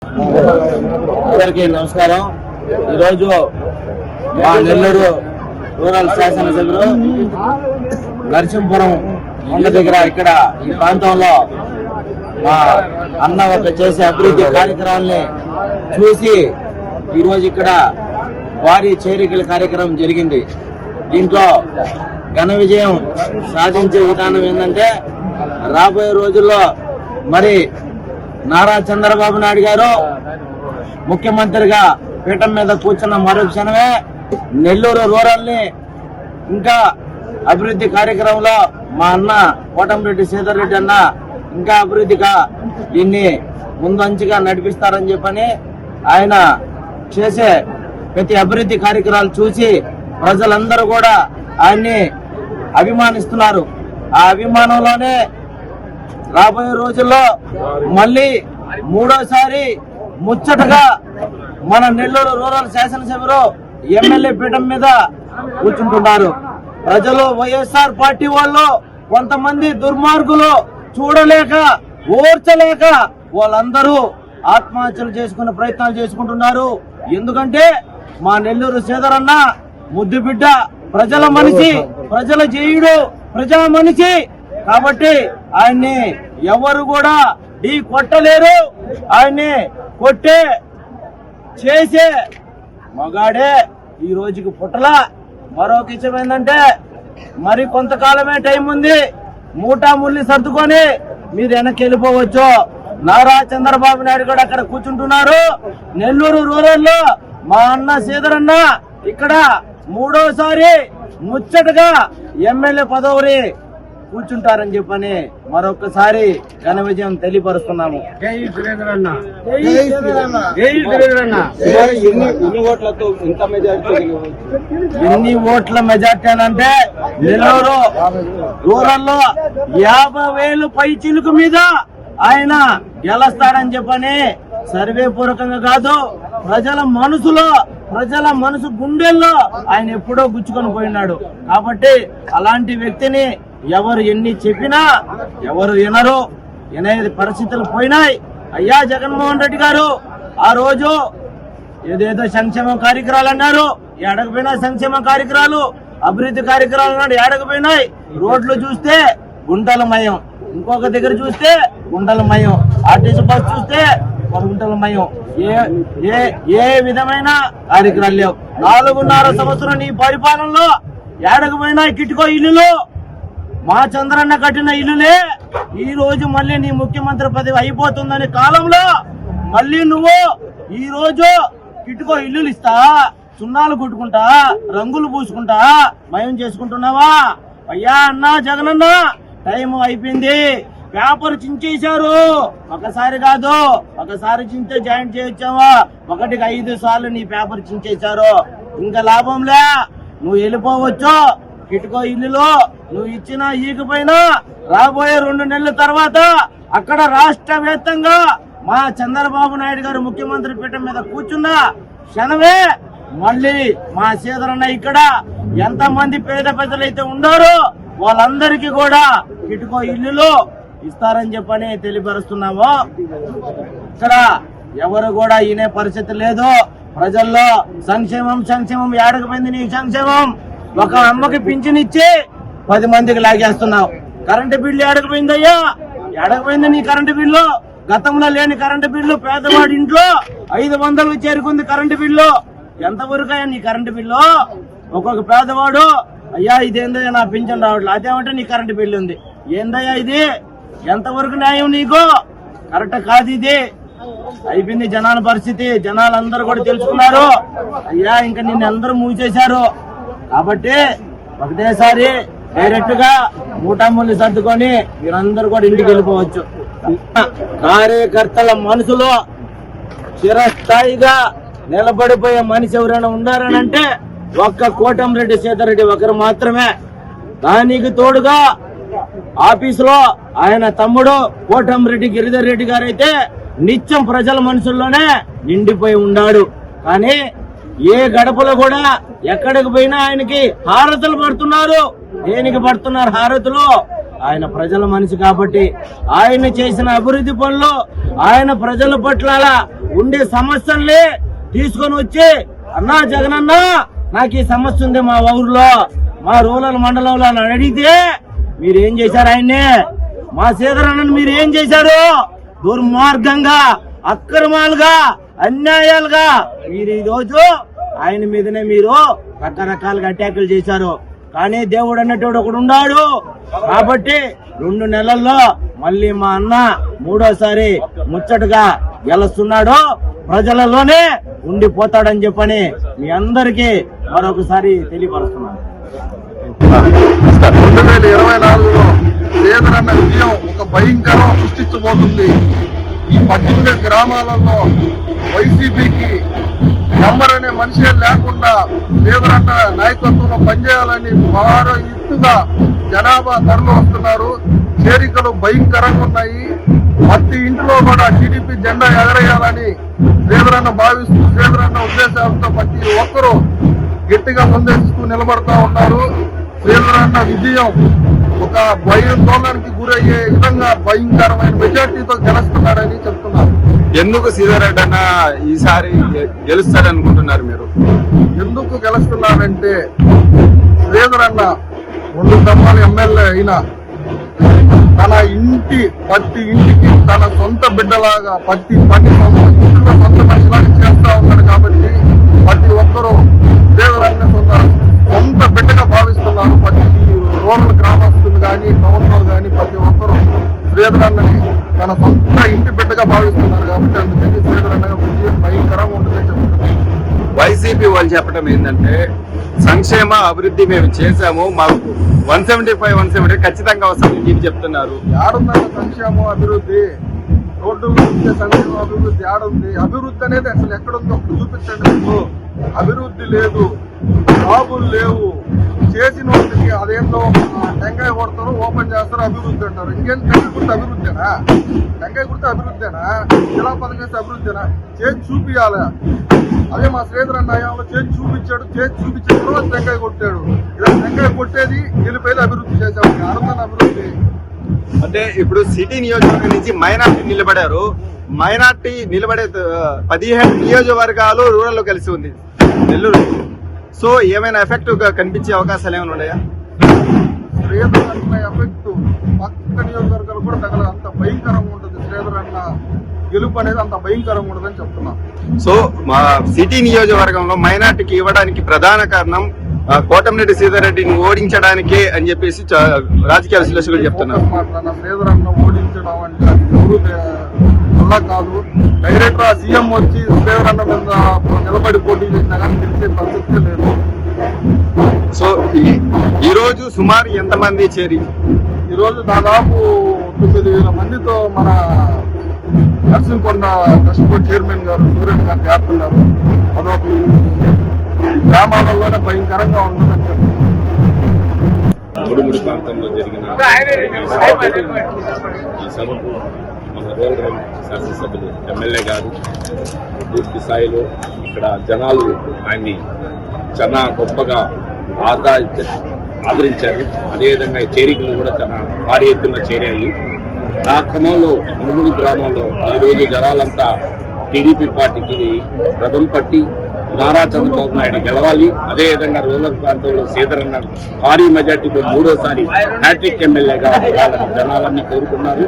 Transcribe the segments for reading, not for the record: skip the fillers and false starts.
అందరికీ నమస్కారం. ఈరోజు మా నెల్లూరు రూరల్ శాసనసభ్యులు నరసింహపురం కొండ దగ్గర ఇక్కడ ఈ ప్రాంతంలో మా అన్న ఒక చేసే అభివృద్ధి కార్యక్రమాలని చూసి ఈరోజు ఇక్కడ వారి చేరికల కార్యక్రమం జరిగింది. దీంట్లో ఘన విజయం సాధించే విధానం ఏంటంటే రాబోయే రోజుల్లో మరి నారా చంద్రబాబు నాయుడు గారు ముఖ్యమంత్రిగా పీఠం మీద కూర్చున్న మరో క్షణమే నెల్లూరు రూరల్ ని ఇంకా అభివృద్ధి కార్యక్రమంలో మా అన్న కోటంరెడ్డి శ్రీధర్ రెడ్డి అన్న ఇంకా అభివృద్ధిగా దీన్ని ముందంచుగా నడిపిస్తారని చెప్పని ఆయన చేసే ప్రతి అభివృద్ధి కార్యక్రమాలు చూసి ప్రజలందరూ కూడా ఆయన్ని అభిమానిస్తున్నారు. ఆ అభిమానంలోనే రాబోయే రోజుల్లో మళ్ళీ మూడోసారి ముచ్చటగా మన నెల్లూరు రూరల్ శాసనసభ్యులు ఎమ్మెల్యే పీఠం మీద కూర్చుంటున్నారు. ప్రజలు వైఎస్ఆర్ పార్టీ వాళ్ళు కొంతమంది దుర్మార్గులు చూడలేక ఓర్చలేక వాళ్ళందరూ ఆత్మహత్యలు చేసుకునే ప్రయత్నాలు చేసుకుంటున్నారు. ఎందుకంటే మా నెల్లూరు శ్రీధర్ అన్న ముద్దు బిడ్డ, ప్రజల మనిషి, ప్రజల జేయుడు, ప్రజా మనిషి. కాబట్టి ఆయన్ని ఎవరు కూడా ఢీ కొట్టలేరు. ఆయన్ని కొట్టే చేసే మగాడే ఈ రోజుకి పుట్టల. మరో విషయం ఏంటంటే మరి కొంతకాలమే టైం ఉంది. మూటాముల్లి సర్దుకొని మీరు వెనక్కి వెళ్ళిపోవచ్చు. నారా చంద్రబాబు నాయుడు కూడా అక్కడ కూర్చుంటున్నారు. నెల్లూరు రూరల్ లో మా అన్న శ్రీధర్ అన్న ఇక్కడ మూడోసారి ముచ్చటగా ఎమ్మెల్యే పదవి కూర్చుంటారని చెప్పని మరొకసారి ఘన విజయం తెలియపరుస్తున్నాము. ఎన్ని ఓట్ల మెజార్టీ అంటే నెల్లూరు రూరల్ లో 50,000 పై చిలుకు మీద ఆయన గెలుస్తాడని చెప్పని సర్వే పూర్వకంగా కాదు, ప్రజల మనసు గుండెల్లో ఆయన ఎప్పుడో గుచ్చుకొని పోయినాడు. కాబట్టి అలాంటి వ్యక్తిని ఎవరు ఎన్ని చెప్పినా ఎవరు వినరు. వినేది పరిస్థితులు పోయినాయి. అయ్యా జగన్మోహన్ రెడ్డి గారు ఆ రోజు ఏదేదో సంక్షేమ కార్యక్రమాలు అన్నారు, ఏడకపోయినా సంక్షేమ కార్యక్రమాలు, అభివృద్ధి కార్యక్రమాలు అన్నాడు, ఏడకపోయినాయి. రోడ్లు చూస్తే గుంటలమయం, ఇంకొక దగ్గర చూస్తే గుంటలమయం, ఆర్టీసీ బస్ చూస్తే గుంటలమయం. ఏ విధమైన కార్యక్రమాలు లేవు. 4.5 సంవత్సరం నీ పరిపాలనలో ఏడకపోయినా కిట్టుకో ఇల్లులు, మా చంద్రన్న కట్టిన ఇల్లులే ఈ రోజు మళ్ళీ నీ ముఖ్యమంత్రి పదవి అయిపోతుందని కాలంలో మళ్ళీ నువ్వు ఈ రోజు కిట్టుకో ఇల్లులు ఇస్తా, సున్నాలు కొట్టుకుంటా, రంగులు పూసుకుంటా మయం చేసుకుంటున్నావా? అయ్యా అన్న జగనన్న టైం అయిపోయింది. పేపర్ చించేశారు. ఒకసారి కాదు, ఒకసారి చించే జాయింట్ చేయొచ్చావా? 1కి 5 సార్లు నీ పేపర్ చించేశారు. ఇంకా లాభంలే, నువ్వు వెళ్ళిపోవచ్చు. కిటుకో ఇల్లులో నువ్వు ఇచ్చినా ఈకపోయినా రాబోయే 2 నెలల తర్వాత అక్కడ రాష్ట్ర వ్యాప్తంగా మా చంద్రబాబు నాయుడు గారు ముఖ్యమంత్రి పీఠం మీద కూర్చున్న క్షణమే మళ్ళీ మా శ్రీధరన్న ఇక్కడ ఎంతమంది పేద ప్రజలైతే ఉన్నారో వాళ్ళందరికీ కూడా కిటుకో ఇల్లులు ఇస్తారని చెప్పని తెలియపరుస్తున్నాము. ఇక్కడ ఎవరు కూడా ఈనే పరిస్థితి లేదు. ప్రజల్లో సంక్షేమం ఏడకపోయింది నీ సంక్షేమం. ఒక అమ్మకి పింఛన్ ఇచ్చి 10 మందికి లాగేస్తున్నావు. కరెంటు బిల్లు ఏడకపోయిందయ్యా, ఏడకపోయింది నీ కరెంటు బిల్లు. గతంలో లేని కరెంటు బిల్లు పేదవాడి ఇంట్లో 500కు చేరుకుంది కరెంటు బిల్లు. ఎంతవరకు అయ్యా నీ కరెంటు బిల్లు? ఒక్కొక్క పేదవాడు అయ్యా ఇదేందయ్యా నా పింఛన్ రావట్లేదు, అదేమంటే నీ కరెంటు బిల్లు ఉంది. ఏందయ్యా ఇది? ఎంతవరకు న్యాయం నీకు? కరెక్ట్ కాదు ఇది. అయిపోయింది జనాల పరిస్థితి. జనాలందరూ కూడా తెలుసుకున్నారు. అయ్యా ఇంకా నిన్ను అందరూ మూవ్ చేశారు. కాబట్టి ఒకటేసారి డైరెక్ట్ గా మూటాముల్లి సర్దుకొని మీరందరూ కూడా ఇంటికి వెళ్ళిపోవచ్చు. కార్యకర్తల మనసులో చిరస్థాయిగా నిలబడిపోయే మనిషి ఎవరైనా ఉన్నారనంటే ఒక్క కోటంరెడ్డి శ్రీధర్ రెడ్డి ఒకరు మాత్రమే. దానికి తోడుగా ఆఫీసులో ఆయన తమ్ముడు కోటంరెడ్డి గిరిధర్ రెడ్డి గారైతే నిత్యం ప్రజల మనసుల్లోనే నిండిపోయి ఉన్నాడు. కానీ ఏ గడపలో కూడా ఎక్కడికి పోయినా ఆయనకి హారతులు పడుతున్నారు. దేనికి పడుతున్నారు హారతులు? ఆయన ప్రజల మనిషి కాబట్టి ఆయన చేసిన అభివృద్ధి పనులు, ఆయన ప్రజల పట్ల ఉండే సమస్యల్ని తీసుకొని వచ్చి అన్నా జగనన్న నాకు ఈ సమస్య ఉంది మా ఊర్లో మా రూరల్ మండలంలో అని అడిగితే మీరేం చేశారు ఆయన్ని? మా శ్రీధరన్నని మీరు ఏం చేశారు? దుర్మార్గంగా అక్రమాలుగా అన్యాయాలుగా మీరు ఈ రోజు ఆయన మీదనే మీరు రకరకాలుగా అటాకులు చేశారు. కానీ దేవుడు అన్నట్టు ఒకడు ఉన్నాడు కాబట్టి 2 నెలల్లో మళ్ళీ మా అన్న 3వసారి ముచ్చటగా గెలుస్తున్నాడు, ప్రజలలోనే ఉండిపోతాడని చెప్పని మీ అందరికీ మరొకసారి తెలియపరుస్తున్నాను. 2024లో శ్రీధరన్న విజయం ఒక భయంకరం సృష్టించబోతుంది. ఈ 18 గ్రామాలలో వైసీపీకి నెంబర్ అనే మనిషే లేకుండా శ్రీధరన్న నాయకత్వంలో పనిచేయాలని వారు ఎత్తుగా జనాభా తరలి వస్తున్నారు. చేరికలు భయంకరంగా ఉన్నాయి. ప్రతి ఇంట్లో కూడా టీడీపీ జెండా ఎగరేయాలని శ్రీధరన్న భావిస్తూ శ్రీధరన్న ఉద్దేశాలతో ప్రతి ఒక్కరూ గట్టిగా ముందేస్తూ నిలబడతా ఉన్నారు. శ్రీధరన్న విజయం ఒక భయాందోళనకి గురయ్యే విధంగా భయంకరమైన మెజార్టీతో గెలుస్తున్నాడని చెప్తున్నారు. ఎందుకు శ్రీధర్ అన్న ఈసారి గెలుస్తారనుకుంటున్నారు మీరు? ఎందుకు గెలుస్తున్నారంటే శ్రీధరన్న 2 దమ్మాల ఎమ్మెల్యే అయినా తన ప్రతి ఇంటికి తన సొంత బిడ్డలాగా ప్రతి ఇంట్లో సొంత మనిషిలాగా చేస్తా ఉన్నాడు. కాబట్టి ప్రతి ఒక్కరూ శ్రీధరన్న సొంత బిడ్డగా భావిస్తున్నారు. ప్రతి రూరల్ గ్రామస్తులు కానీ టౌన్ లో కానీ ప్రతి ఒక్కరూ శ్రీధరన్నని తన సొంత ఇంటి బిడ్డగా భావిస్తున్నారు. కాబట్టి అందుకని శ్రీధరన్నగా విజయం భయంకరంగా ఉంటుందని చెప్తున్నారు. వైసీపీ వాళ్ళు చెప్పడం ఏంటంటే సంక్షేమ అభివృద్ధి మేము చేశాము, మాకు 175 ఖచ్చితంగా వస్తుంది చెప్తున్నారు. ఏడుందంటే సంక్షేమం అభివృద్ధి, రోడ్డులు ఇచ్చే సంక్షేమ అభివృద్ధి ఏడుంది? అభివృద్ధి అనేది అసలు ఎక్కడుందో చూపించండి. మీకు అభివృద్ధి లేదు, జాబులు లేవు. చేసిన వాళ్ళకి అదేందో టెంకాయ కొడతారు, ఓపెన్ చేస్తారు, అభివృద్ధి అంటారు. ఇంకేం టెంకాయ గుర్తు అభివృద్ధేనా? టెంకాయ గుర్తు అభివృద్ధేనా? జిల్లా పథకం చేస్తే అభివృద్ధేనా? చేసి చూపియాలి. అదే మా శ్రీధరన్న హయాంలో చేసి చూపించాడు. చేసి చూపించిన తర్వాత టెంకాయ కొట్టాడు. ఇలా టెంకాయ కొట్టేది గెలిపేది అభివృద్ధి చేశాడు. ఆడుతున్న అభివృద్ధి అంటే ఇప్పుడు సిటీ నియోజకవర్గం నుంచి మైనార్టీ నిలబడారు. మైనార్టీ నిలబడే 17 నియోజకవర్గాలు రూరల్ లో కలిసి ఉంది నెల్లూరు. సో ఏమైనా ఎఫెక్టివ్ గా కనిపించే అవకాశాలు ఏమైనా ఉన్నాయా? శ్రీధరన్న ఎఫెక్ట్ పక్క నియోజకవర్గాలు కూడా తగలదు. అంత భయంకరంగా ఉంటుంది. శ్రీధరన్న గెలుపు అనేది అంత భయంకరంగా ఉండదని చెప్తున్నాం. సో మా సిటీ నియోజకవర్గంలో మైనార్టీకి ఇవ్వడానికి ప్రధాన కారణం కోటమిరెడ్డి శ్రీధర్ రెడ్డిని ఓడించడానికే అని చెప్పేసి రాజకీయ విశ్లేషకులు చెప్తున్నారు. శ్రీధరన్న ఓడించడం అంటే అది ఎవరు అలా కాదు. డైరెక్ట్ సీఎం వచ్చి శ్రీధరన్న మీద నిలబడి పోటీ చేసినా కానీ తెలిసే పరిస్థితి లేదు. సో ఈ రోజు సుమారు ఎంతమంది చేరి? ఈ రోజు దాదాపు 9,000 మందితో మన నర్సింకొండ ట్రస్ట్ బోర్డు చైర్మన్ గారు సూర్యన్ గారు చేస్తున్నారు. అదొక గ్రామాలలోనే భయంకరంగా ఉంటుందని చెప్పారు. ముడుముడి ప్రాంతంలో జరిగిన ఈ సభకు మన రూరల్ శాసనసభ్యులు ఎమ్మెల్యే గారు పూర్తి స్థాయిలో ఇక్కడ జనాలు ఆయన్ని చాలా గొప్పగా ఆదరించారు. అదేవిధంగా చేరికలు కూడా చాలా భారీ ఎత్తున చేరాయి. ఆ క్రమంలో ముడుముడి గ్రామంలో ఈరోజు జనాలంతా టీడీపీ పార్టీకి రథం పట్టి నారా చంద్రబాబు నాయుడు గెలవాలి, అదేవిధంగా రూరల్ ప్రాంతంలో శ్రీధరన్న భారీ మెజార్టీతో 3వసారి హ్యాట్రిక్ ఎమ్మెల్యేగా ఉండాలని జనాలన్నీ కోరుకున్నారు.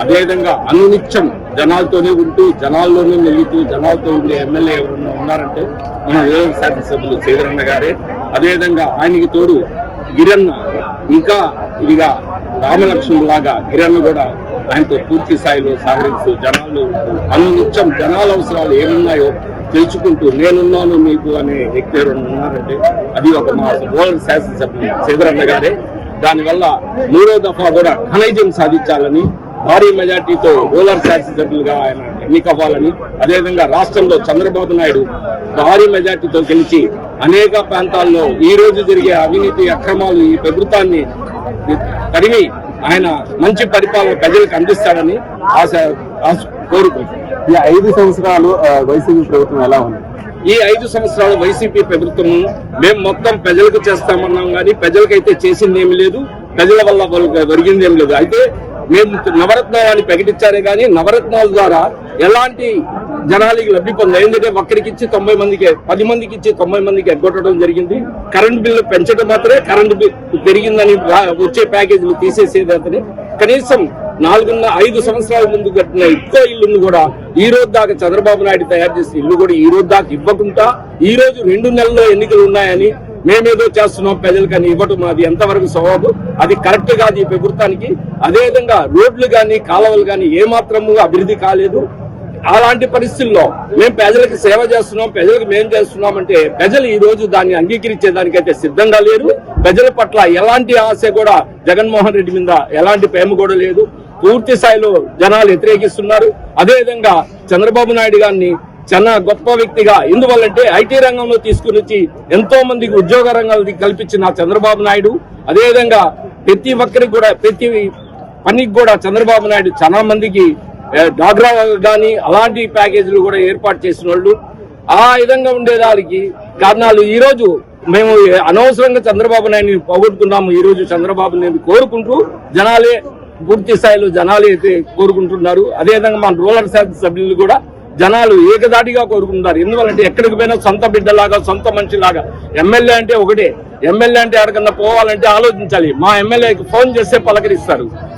అదేవిధంగా అనునిత్యం జనాలతోనే ఉంటూ జనాల్లోనే మెలుగుతూ జనాలతో ఉండే ఎమ్మెల్యే ఎవరన్నా ఉన్నారంటే మన రూరల్ శాసనసభ్యులు శ్రీధరన్న గారే. అదేవిధంగా ఆయనకి తోడు గిరన్న ఇంకా ఇదిగా రామలక్ష్మణులాగా గిరన్న కూడా ఆయనతో పూర్తి స్థాయిలో సహకరిస్తూ జనాలు అనునిత్యం జనాల అవసరాలు ఏమున్నాయో తెలుసుకుంటూ నేనున్నాను మీకు అనే వ్యక్తి ఎవరైనా ఉన్నారంటే అది ఒక మా రూరల్ శాసనసభ్యులు శ్రీధరన్న గారే. దానివల్ల 3వ దఫా కూడా ఘనవిజయం సాధించాలని భారీ మెజార్టీతో రూరల్ శాసనసభ్యులుగా ఆయన ఎన్నికవ్వాలని, అదేవిధంగా రాష్ట్రంలో చంద్రబాబు నాయుడు భారీ మెజార్టీతో గెలిచి అనేక ప్రాంతాల్లో ఈ రోజు జరిగే అవినీతి అక్రమాలు ఈ ప్రభుత్వాన్ని తరిమి ఆయన మంచి పరిపాలన ప్రజలకు అందిస్తాడని కోరుకుంటున్నాను. ఈ 5 సంవత్సరాలు వైసీపీ ప్రభుత్వం ఎలా ఉంది? ఈ 5 సంవత్సరాలు వైసీపీ ప్రభుత్వం మేము మొత్తం ప్రజలకు చేస్తామన్నాం కానీ ప్రజలకైతే చేసింది ఏమి లేదు, ప్రజల వల్ల ఒరిగింది ఏమి లేదు. అయితే మేము నవరత్నాలని ప్రకటించారే కానీ నవరత్నాల ద్వారా ఎలాంటి జనాలకి లబ్ధి పొందారు. ఎందుకంటే ఒక్కరికి ఇచ్చి 90 మందికి 10 మందికి ఇచ్చి 90 మందికి ఎగ్గొట్టడం జరిగింది. కరెంట్ బిల్లు పెంచడం మాత్రమే కరెంట్ బిల్లు పెరిగిందని వచ్చే ప్యాకేజీలు తీసేసేదని కనీసం 5 సంవత్సరాల ముందు కట్టిన ఎక్కువ ఇల్లును కూడా ఈ రోజు దాకా చంద్రబాబు నాయుడు తయారు చేసిన ఇల్లు కూడా ఈ రోజు దాకా ఇవ్వకుండా ఈ రోజు 2 నెలల్లో ఎన్నికలు ఉన్నాయని మేమేదో చేస్తున్నాం ప్రజలకని ఇవ్వటం అది ఎంతవరకు సవాబు? అది కరెక్ట్ కాదు ఈ ప్రభుత్వానికి. అదేవిధంగా రోడ్లు గాని కాలువలు గాని ఏమాత్రము అభివృద్ధి కాలేదు. అలాంటి పరిస్థితుల్లో మేము ప్రజలకు సేవ చేస్తున్నాం, ప్రజలకు మేం చేస్తున్నామంటే ప్రజలు ఈ రోజు దాన్ని అంగీకరించేదానికైతే సిద్ధంగా లేరు. ప్రజల పట్ల ఎలాంటి ఆశ కూడా జగన్మోహన్ రెడ్డి మీద ఎలాంటి ప్రేమ కూడా లేదు. పూర్తి స్థాయిలో జనాలు వ్యతిరేకిస్తున్నారు. అదేవిధంగా చంద్రబాబు నాయుడు గారిని చాలా గొప్ప వ్యక్తిగా, ఎందువల్లంటే ఐటీ రంగంలో తీసుకుని వచ్చి ఎంతో మందికి ఉద్యోగ రంగాలు కల్పించిన చంద్రబాబు నాయుడు, అదేవిధంగా ప్రతి ఒక్కరికి కూడా ప్రతి పనికి కూడా చంద్రబాబు నాయుడు చాలా మందికి డాగ్రా గాని అలాంటి ప్యాకేజీలు కూడా ఏర్పాటు చేసిన వాళ్ళు. ఆ విధంగా ఉండేదానికి కారణాలు ఈ రోజు మేము అనవసరంగా చంద్రబాబు నాయుడిని పోగొట్టుకున్నాము. ఈ రోజు చంద్రబాబు నాయుడు కోరుకుంటూ జనాలే పూర్తి స్థాయిలో జనాలే అయితే కోరుకుంటున్నారు. అదేవిధంగా మన రూరల్ సభ్యులు కూడా జనాలు ఏకదాటిగా కోరుకుంటున్నారు. ఎందువల్లంటే ఎక్కడికి పోయినా సొంత బిడ్డలాగా సొంత మనిషిలాగా. ఎమ్మెల్యే అంటే ఒకటే, ఎమ్మెల్యే అంటే ఎక్కడికన్నా పోవాలంటే ఆలోచించాలి. మా ఎమ్మెల్యేకి ఫోన్ చేస్తే పలకరిస్తారు.